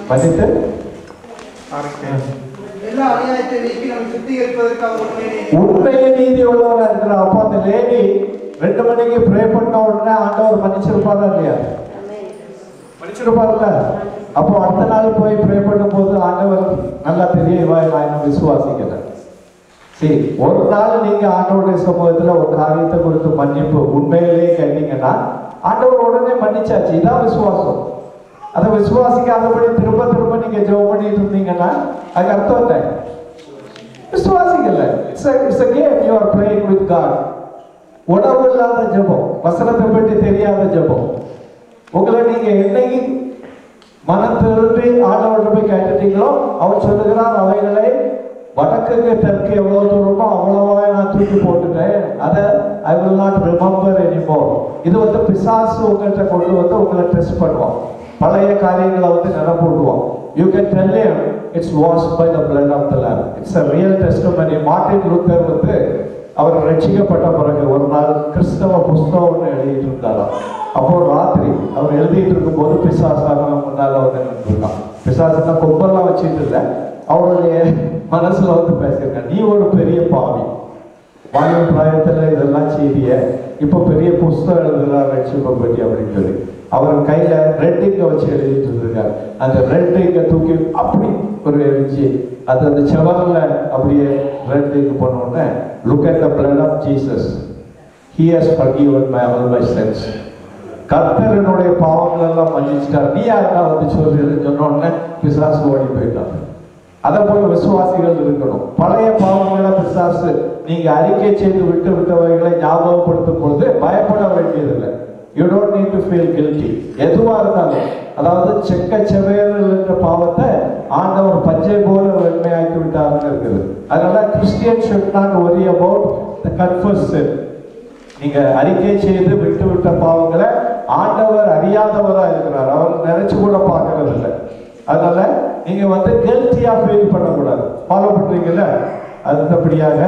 மன்னித்து எல்லா அநியாயத்தை நீக்கி நம்ம சுத்திகரிப்பதற்காக உண்மையை நீதி உள்ளவராக இருக்கிறார். அப்போ அந்த லேடி 2 மணிக்கு ப்ரே பண்ண உடனே ஆண்டவர் மன்னிச்சிருப்பாரா இல்லையா? மன்னிச்சிருப்பார்ல. அப்போ அடுத்த நாள் போய் ப்ரே பண்ணும் போது ஆண்டவர் நல்லா தெரிய நான் விசுவாசிக்கல. சரி, ஒரு நாள் நீங்க ஆண்டவருடைய சமூகத்துல ஒரு காரியத்தை கொடுத்து மன்னிப்பு உண்மையிலேயே கேட்டீங்கன்னா ஆண்டவர் உடனே மன்னிச்சாச்சு. இதான் விசுவாசம். அதை விசுவாசிக்காதபடி திரும்ப திரும்ப நீங்க ஜெபம் பண்ணிட்டு இருந்தீங்கன்னா அதுக்கு அர்த்தம் இல்லை, விசுவாசிக்கல. It's a game you are playing with God. உணர்வு இல்லாத ஜெபம், வசனத்தை பற்றி தெரியாத ஜெபம். உங்களை நீங்க என்னைக்கு மனம் திரும்பி ஆண்டவர்கிட்ட போய் கேட்டுட்டீங்களோ அவர் சொல்லுகிறார், அவைகளை வடக்குக்கு தெற்கு எவ்வளவு தூரமோ அவ்வளவா நான் தூக்கி போட்டுட்டேன், அதை I will not remember anymore. இது வந்து பிசாசு உங்கள்கிட்ட கொண்டு வந்து உங்களை டெஸ்ட் பண்ணுவோம், பழைய காரியங்களை வந்து நிரப்பூட்டுவோம். You can tell him it's washed by the blood of the Lamb. It's a real testimony. Martin Luther வந்து அவர் ரட்சிக்கப்பட்ட பிறகு ஒரு நாள் கிறிஸ்தவ புஸ்தகம் ஒன்று எழுதிட்டு இருந்தாராம். அப்போ ராத்திரி அவர் எழுதிட்டு இருக்கும் போது பிசாசாக முன்னால வந்து நின்றுருக்கான். பிசாசுனா கொம்பெல்லாம் வச்சுட்டு இல்லை, அவருடைய மனசுல வந்து பேசியிருக்கான், நீ ஒரு பெரிய பாவி, வாயு பிராயத்துல இதெல்லாம் செய்திய, இப்ப பெரிய புஸ்தகம் எழுதுகிறார் ரட்சிப்பை பற்றி அப்படின்னு சொல்லி அவர் கையில ரெட் இங்க வச்சு எழுதிட்டு இருக்காரு. அந்த ரெட் இங்க தூக்கி அப்படி ஒரு எழுச்சி அது அந்த செவரில் அப்படியே ரெட் இங்கு பண்ண உடனே look at the blood of Jesus, he has forgiven my all my sins. கர்த்தர் என்னுடைய பாவங்கள் எல்லாம் மன்னிச்சிட்டார், நீ யாருன்னா வந்து சொல்றீங்கன்னு சொன்ன உடனே பிசாசு ஓடி போயிட்டார். அதை போல விசுவாசிகள் இருக்கணும். பழைய பாவங்களை பிசாசு நீங்க அறிக்கை செய்து விட்டு விட்டவைகளை ஞாபகப்படுத்தும் பொழுது பயப்பட வேண்டியதில்லை. You don't need to feel guilty. எதுவா இருந்தாலும், அதாவது செக்க செவேறு என்ற பாவத்தை ஆண்டவர் பச்சை போல வெண்மையாக்கி விட்டாருன்னு இருக்குது. அதனால Christian should not worry about the confessed sin. நீங்க அறிக்கை செய்து விட்டு விட்ட பாவங்களை ஆண்டவர் அறியாதவரா இருக்கிறார், அவர் நினைச்சு கூட பார்க்கறது இல்லை. அதனால நீங்க வந்து கில்ட்டியா ஃபீல் பண்ணக்கூடாது. ஃபாலோ பண்றீங்கல்ல, அதுபடியாக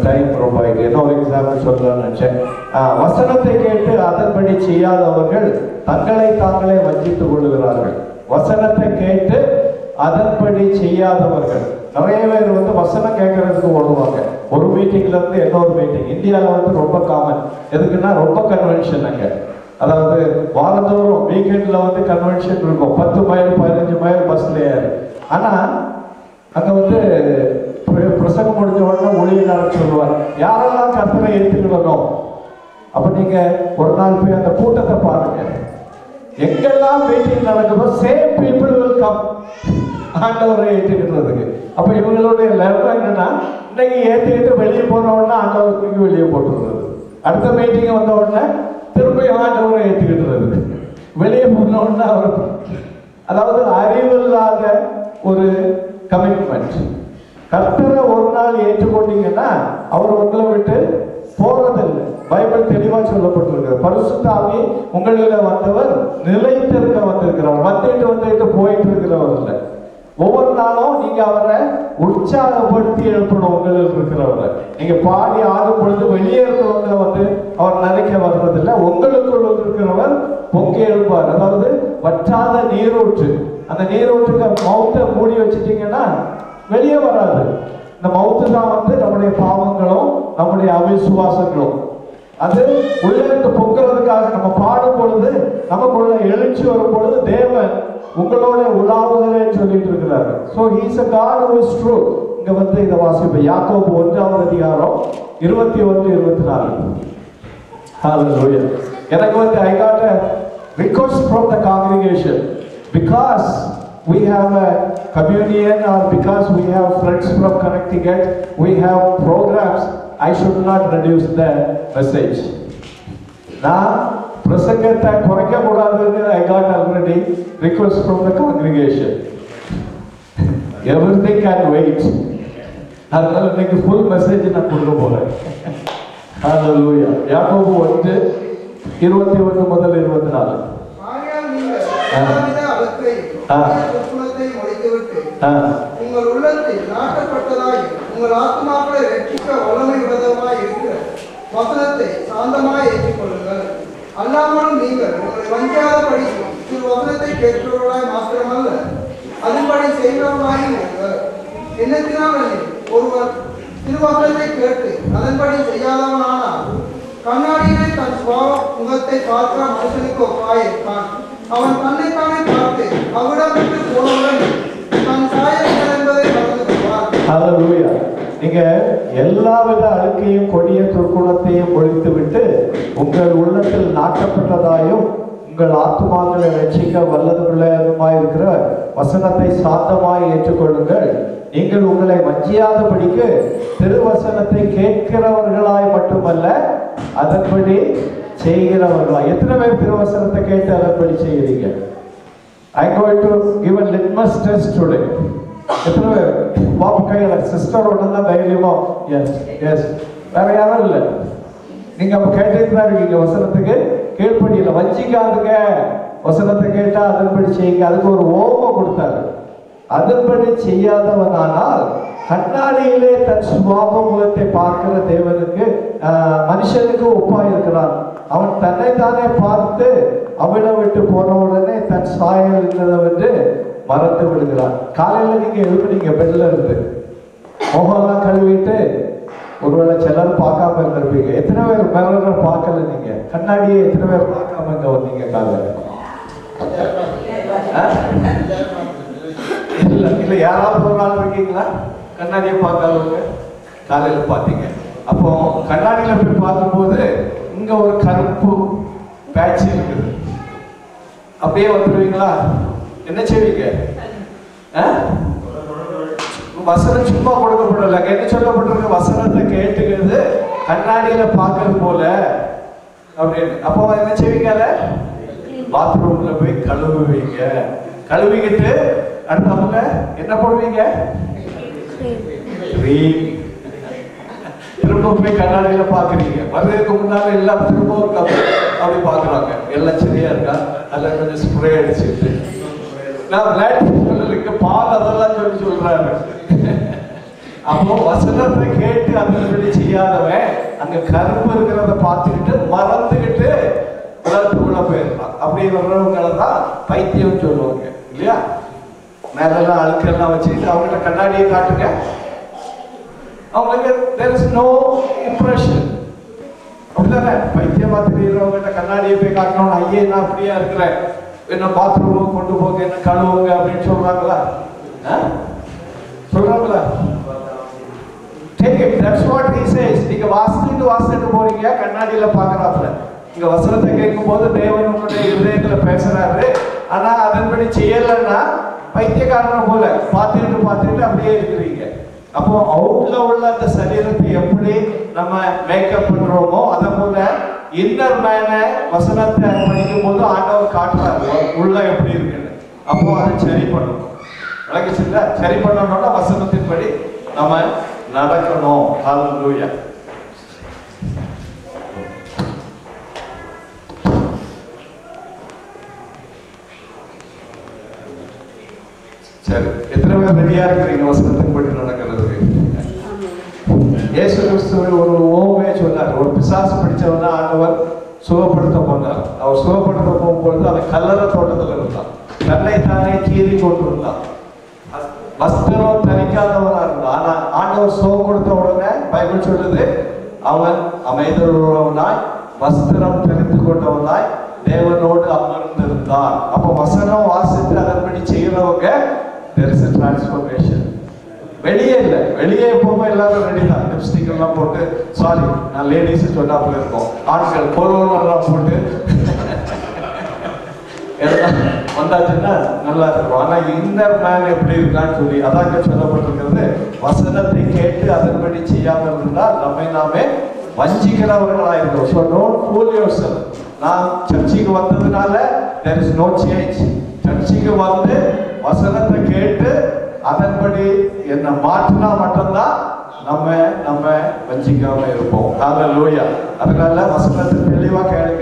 டைம் ரொம்ப ஆயிட்டு என்ன ஒரு எக்ஸாம்பிள் சொல்லலாம்னு நினைச்சேன். வசனத்தை கேட்டு அதன்படி செய்யாதவர்கள் தங்களை தாங்களே வஞ்சித்துக் கொள்ளுகிறார்கள். வசனத்தை கேட்டு அதன்படி செய்யாதவர்கள், நிறைய பேர் வந்து வசனம் கேட்கறதுக்கு ஓடுவாங்க. ஒரு மீட்டிங்ல இருந்து இன்னொரு மீட்டிங். இந்தியாவில் வந்து ரொம்ப காமன். எதுக்குன்னா ரொம்ப கன்வென்ஷன் அங்க, அதாவது வாரந்தோறும் வீக்கெண்ட்ல வந்து கன்வென்ஷன் இருக்கும். 10 மைல் 15 மைல் பஸ்ல ஏறு. ஆனா அங்க வந்து பிரசங்கம் முடிஞ்ச உடனே ஊழியக்காரர் சொல்லுவார், யாரெல்லாம் கர்த்தரை ஏற்றுக்கணும். அப்ப நீங்க ஒரு நாள் போய் அந்த கூட்டத்தை பாருங்க, எங்கெல்லாம் மீட்டிங் நடக்குதோ சேம் பீப்புள் வில் கம் ஆண்டவரை ஏற்றுக்கிறதுக்கு. அப்ப இவங்களுடைய லெவல் என்னன்னா, இன்னைக்கு ஏற்றுக்கிட்டு வெளியே போன உடனே ஆண்டவருக்கு வெளியே போட்டுருது. அடுத்த மீட்டிங் வந்த உடனே திரும்பி ஆண்டவரை ஏற்றுக்கிட்டுறது, வெளியே போன உடனே அவர், அதாவது அறிவில்லாத ஒரு கமிட்மெண்ட். கர்த்தரை ஒரு நாள் ஏற்றுக்கொண்டீங்கன்னா அவர் உங்களை விட்டு போறதில்லை. பைபிள் தெளிவா சொல்லப்பட்டிருக்கிறது, பரிசுத்த ஆவி உங்களில வந்தவர் நிலைத்திருக்க வந்திருக்கிறார், வந்துட்டு போயிட்டு இருக்கிறவர் இல்லை. ஒவ்வொரு நாளும் நீங்க அவரை உற்சாகப்படுத்தி எழுப்பணும். உங்களில் இருக்கிறவரை நீங்க பாடி ஆடும் பொழுது வெளியே இருக்கிறவங்களை வந்து அவர் நினைக்க வர்றதில்லை. உங்களுக்குள் இருக்கிறவர் பொங்கி எழுப்பார். அதாவது வற்றாத நீரூற்று, அந்த நீரூற்றுக்கு மவுத்தை மூடி வச்சுட்டீங்கன்னா வெளியே வராது. இந்த மவுத்து தான் வந்து நம்முடைய பாவங்களும் நம்முடைய அவிசுவாசங்களும். அது உள்ளிருந்து பொங்குறதுக்காக நம்ம பாடும் பொழுது நமக்குள்ள எழுச்சி வரும் பொழுது தேவன் உங்களோட உலாவுகிறேன்னு சொல்லிட்டு இருக்கிறாரு. So he is a God who is true. இங்க வந்து இதை வாசிப்போம். யாக்கோபு 1ஆம் அதிகாரம் 21-24. Hallelujah. எனக்கு வந்து I got a request from the congregation, because we have a communion or because we have friends from Connecticut, we have programs, I should not reduce the message. நான் பிரசங்கத்தை குறைக்க கூடாதுன்னு I got already request from the congregation. Everything can wait. அதனால இன்னைக்கு full message நான் கொடுக்க போறேன். Hallelujah. யாக்கோபு 1:21-24. உங்கள் உள்ளத்தில் நாட்டப்பட்டதாய் உங்கள் ஆத்மாக்களை ரட்சிக்க வல்லமை உள்ளதாய் இருக்கிற வசனத்தை சாந்தமாய் ஏற்றுக்கொள்ளுங்கள். அல்லாமலும் நீங்கள் உங்களை வஞ்சாதபடி திருவசனத்தை கேட்கிறவர்களாய் மாத்திரமல்ல, அதன்படி செய்கிறவர்களாய் இருங்கள். எண்ணத்தினால் ஒருவர் திருவசனத்தை கேட்டு அதன்படி செய்யாதவனானால் கண்ணாடியிலே தன் முகத்தை பார்க்கிற மனுஷனுக்கு ஒப்பாயிருப்பான். அவன் தன்னைத்தானே பார்த்து அவ்விடம் விட்டு போனவுடன் தன் சாயல் என்பதை மறந்து கொள்வார். ஹல்லேலூயா. நீங்க எல்லாவித அழுக்கையும் கொடிய துர்க்குணத்தையும் ஒழித்து விட்டு உங்கள் உள்ளத்தில் நாட்டப்பட்டதாயும் உங்கள் ஆத்துமாக்களை ரட்சிக்க வல்லதுமாய் இருக்கிற வசனத்தை சாந்தமாய் ஏற்றுக்கொள்ளுங்கள். நீங்கள் உங்களை வஞ்சியாதபடிக்கு திருவசனத்தை கேட்கிறவர்களாய் மட்டுமல்ல, அதன்படி செய்கிறவர்களாய். எத்தனை பேர் திருவசனத்தை கேட்டு அதன்படி செய்கிறீங்க? I am going to give a litmus test today. எத்தனை பேர் பாப்பா கையில சிஸ்டர் உடனே தைரியமா எஸ் எஸ் வேற யாரும் இல்லை. நீங்க அப்ப கேட்டுட்டு தான் இருக்கீங்க. வசனத்துக்கு கீழ்ப்படியில வஞ்சிக்காதுங்க. வசனத்தை கேட்டா அதன்படி செய்யுங்க. அதுக்கு ஒரு ஓமம் கொடுத்தாரு. அதன்படி செய்யாதவனானால் கண்ணாடியிலே தன் சுபாவ முகத்தை பார்க்கிற தேவனுக்கு மனுஷனுக்கு ஒப்பா இருக்கிறான். அவன் தன்னை தானே பார்த்து அவிடம் விட்டு போன உடனே தன் சாயல் இருக்கிறதென்று மறந்து விடுகிறான். காலையில நீங்க எழுப்புனீங்க பெட்ல இருந்து முகம்லாம் கழுவிட்டு ஒருவேளை சிலர் பார்க்காம இருந்திருப்பீங்க. எத்தனை பேர் மிரரை பார்க்கல? நீங்க கண்ணாடியை எத்தனை பேர் பார்க்காம இங்க வந்தீங்க? காலையில இல்ல இல்ல யாராவது ஒரு நாள் இருக்கீங்களா கண்ணாடியை பார்க்காதவங்க? காலையில பார்த்தீங்க. அப்போ கண்ணாடியில போய் பார்க்கும்போது இங்க ஒரு கருப்பு பேட்ச் இருக்குது. அப்படியே வந்துடுவீங்களா? என்ன செய்வீங்க? வசனம் சும்மா கொடுக்கப்படல. என்ன சொல்லப்பட்டிருக்கு? வசனத்தை கேட்டுக்கிறது கண்ணாடியில பார்க்கறது போல அப்படின்னு. அப்போ என்ன செய்வீங்க? பாத்ரூம்ல போய் கழுவுவீங்க. கழுவிக்கிட்டு அடுத்தவங்க என்ன பண்ணுவீங்க? திரும்ப போய் கண்ணாடியில பாக்குறீங்க. வர்றதுக்கு முன்னால எல்லாம் திரும்ப அப்படி பாக்குறாங்க. எல்லாம் சரியா இருக்கா? அதுல கொஞ்சம் ஸ்ப்ரே அடிச்சுட்டு பால் அதெல்லாம் சொல்லி சொல்றாரு. அப்போ வசனத்தை கேட்டு அதன்படி செய்யாதவன் அங்க கருப்பு இருக்கிறத பார்த்துக்கிட்டு மறந்துகிட்டு உலகத்துக்குள்ள போயிருப்பான். அப்படி வர்றவங்களை தான் பைத்தியம் சொல்லுவாங்க இல்லையா? மேலெல்லாம் அழுக்கெல்லாம் வச்சுக்கிட்டு அவங்கள்ட்ட கண்ணாடியை காட்டுங்க. அவங்களுக்கு there is no impression. அப்படிதானே? பைத்தியமா தெரியுறவங்கள்ட்ட கண்ணாடியை போய் காட்டணும். ஐயே நான் அப்படியா இருக்கிறேன், என்ன பாத்ரூம் கொண்டு போக, என்ன கழுவுங்க அப்படின்னு சொல்றாங்களா? சொல்றாங்களா? Take it. That's what he says. நீங்க வாசிட்டு போறீங்க, கண்ணாடியில பாக்குறாப்புல. இங்க வசனத்தை கேட்கும் போது தேவன் உங்களுடைய இதயத்துல பேசுறாரு. ஆனா அதன்படி செய்யலன்னா பைத்தியக்காரனை போல பார்த்துட்டு அப்படியே இருக்கிறீங்க. அப்போ அவுட்ல உள்ள அந்த சரீரத்தை எப்படி நம்ம மேக்கப் பண்றோமோ அதை போல இன்னர் மேன வசனத்தை படிக்கும் போது ஆண்டவர் காட்டுறாரு உள்ள எப்படி இருக்குன்னு. அப்போ அதை சரி பண்ணணும். விளங்கிச்சுங்களா? சரி பண்ணணும்னா வசனத்தின்படி நம்ம நடக்கணும். ஹல்லேலூயா. சரி, எத்தனை பேர் ரெடியா இருக்கிறீங்க வசனத்தின்படி நடக்கிறதுக்கு? இயேசு கிறிஸ்துவை ஒரு ஓமையை சொன்னார். ஒரு பிசாசு பிடிச்சவனா ஆண்டவர் சுகப்படுத்த போனார். அவர் சுகப்படுத்த போகும்பொழுது அவன் கல்லறை தோட்டத்தில் இருந்தான். தன்னை தானே கீறி கொண்டிருந்தான். வஸ்திரம் தரிக்காதவனா இருந்தான். ஆனா ஆண்டவர் சுகம் கொடுத்த உடனே பைபிள் சொல்லுது அவன் அமைதலுள்ளவனாய் வஸ்திரம் தெரிந்து கொண்டவனாய் தேவனோடு அமர்ந்திருந்தான். அப்போ வசனம் வாசித்து அதன்படி செய்யறவங்க there is a transformation. வெளியே இல்லை, வெளியே எப்பவுமே எல்லாரும் ரெடி தான். லிப்ஸ்டிக் எல்லாம் போட்டு, சாரி நான் லேடிஸ் சொன்னாப்புல இருக்கோம், ஆண்கள் பொருளெல்லாம் போட்டு எல்லாம் வந்தாச்சுன்னா நல்லா இருக்கும். ஆனா இன்னர் மேன் எப்படி இருக்கான்னு சொல்லி அதாங்க சொல்லப்பட்டிருக்கிறது. வசனத்தை கேட்டு அதன்படி செய்யாமல் இருந்தால் நம்மை நாமே வஞ்சிக்கிறவர்களாயிருந்தோம். So don't fool yourself. நான் சர்ச்சுக்கு வந்ததுனால there is no change. சர்ச்சுக்கு வந்து வசனத்தை கேட்டு அதன்படி என்ன மாற்றினா மட்டும்தான் நம்ம வஞ்சிக்காம இருப்போம். ஹல்லேலூயா. அதனால வசனத்தை தெளிவா கேளுங்க.